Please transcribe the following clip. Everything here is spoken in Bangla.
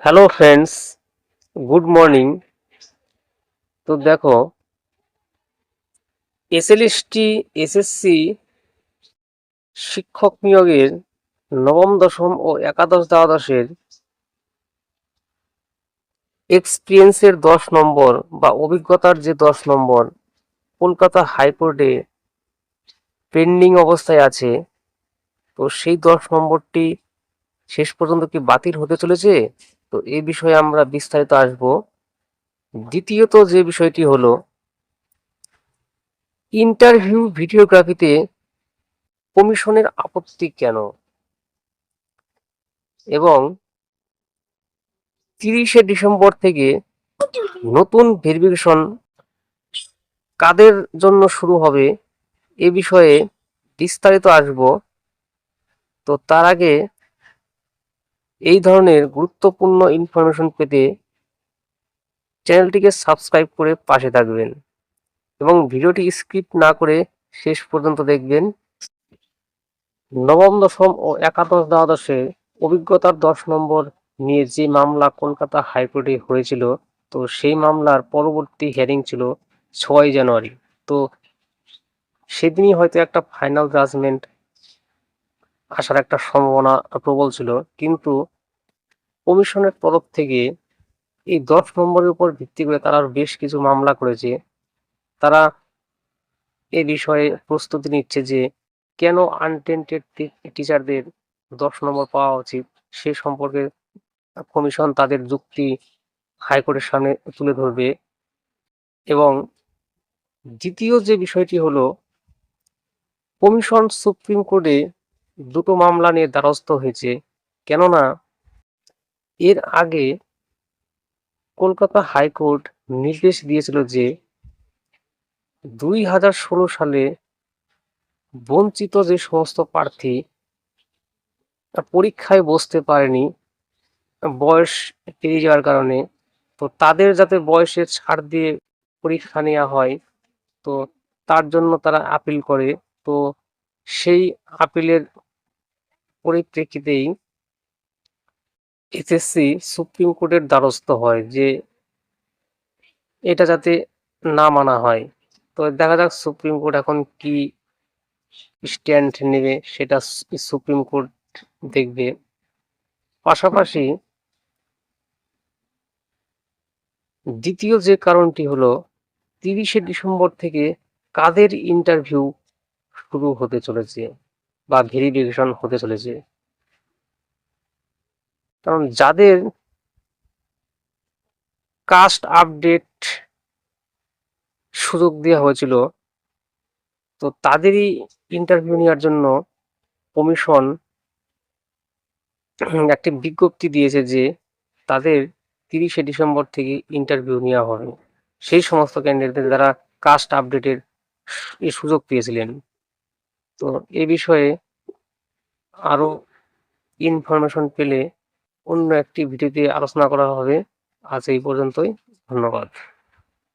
Hello friends, good morning. তো দেখো, এসএলএসটি এসএসসি শিক্ষক নিয়োগের নবম দশম ও একাদশ দ্বাদশের এক্সপিরিয়েন্সের 10 নম্বর বা অভিজ্ঞতার যে 10 নম্বর কলকাতা হাইকোর্টে পেন্ডিং অবস্থায় আছে, তো সেই 10 নম্বরটি শেষ পর্যন্ত কি বাতিল হতে চলেছে? তো এই বিষয়ে আমরা বিস্তারিত আসব। দ্বিতীয়ত যে বিষয়টি হলো, ইন্টারভিউ ভিডিওগ্রাফিতে কমিশনের আপত্তি কেন, এবং 30শে ডিসেম্বর থেকে নতুন ভেরিফিকেশন কাদের জন্য শুরু হবে এ বিষয়ে বিস্তারিত আসব। তো তার আগে এই ধরনের গুরুত্বপূর্ণ ইনফরমেশন পেতে চ্যানেলটিকে সাবস্ক্রাইব করে পাশে থাকবেন এবং ভিডিওটি স্কিপ না করে শেষ পর্যন্ত দেখবেন। নবম দশম ও একাদশ দ্বাদশে অভিজ্ঞতার 10 নম্বর নিয়ে যে মামলা কলকাতা হাইকোর্টে হয়েছিল, তো সেই মামলার পরবর্তী হিয়ারিং ছিল 6ই জানুয়ারি। তো সেদিনই হয়তো একটা ফাইনাল জাজমেন্ট আসার একটা সম্ভাবনা প্রবল ছিল, কিন্তু কমিশনের তরফ থেকে এই 10 নম্বরের উপর ভিত্তি করে তারা আরো বেশ কিছু মামলা করেছে। তারা এ বিষয়ে প্রস্তুতি নিচ্ছে যে কেন আনটেন্টেড টিচারদের 10 নম্বর পাওয়া উচিত, সে সম্পর্কে কমিশন তাদের যুক্তি হাইকোর্টের সামনে তুলে ধরবে। এবং দ্বিতীয় যে বিষয়টি হলো, কমিশন সুপ্রিম কোর্টে দুটো মামলা নিয়ে দ্বারস্থ হয়েছে, কেননা এর আগে কলকাতা হাইকোর্ট নির্দেশ দিয়েছিল যে 2016 সালে বঞ্চিত যে সমস্ত প্রার্থী পরীক্ষায় বসতে পারেনি বয়স পেরিয়ে যাওয়ার কারণে, তো তাদের যাতে বয়সে ছাড় দিয়ে পরীক্ষা নেওয়া হয়, তো তার জন্য তারা আপিল করে। তো সেই আপিলের পরিপ্রেক্ষিতেই এসএসসি সুপ্রিম কোর্টের দ্বারস্থ হয় যে এটা যাতে না মানা হয়। তো দেখা যাক সুপ্রিম কোর্ট এখন কি স্ট্যান্ড নেবে, সেটা সুপ্রিম কোর্ট দেখবে। পাশাপাশি দ্বিতীয় যে কারণটি হলো, 30শে ডিসেম্বর থেকে কাদের ইন্টারভিউ শুরু হতে চলেছে বা ভেরিফিকেশন হতে চলেছে। কারণ যাদের কাস্ট আপডেট সুযোগ দেওয়া হয়েছিল, তো তাদেরই ইন্টারভিউ নেওয়ার জন্য কমিশন একটি বিজ্ঞপ্তি দিয়েছে যে তাদের 30শে ডিসেম্বর থেকে ইন্টারভিউ নেওয়া হবে সেই সমস্ত ক্যান্ডিডেটদের যারা কাস্ট আপডেটের এই সুযোগ পেয়েছিলেন। তো এ বিষয়ে আরো ইনফরমেশন পেলে অন্য একটি ভিডিওতে আলোচনা করা হবে। আজ এই পর্যন্তই। ধন্যবাদ।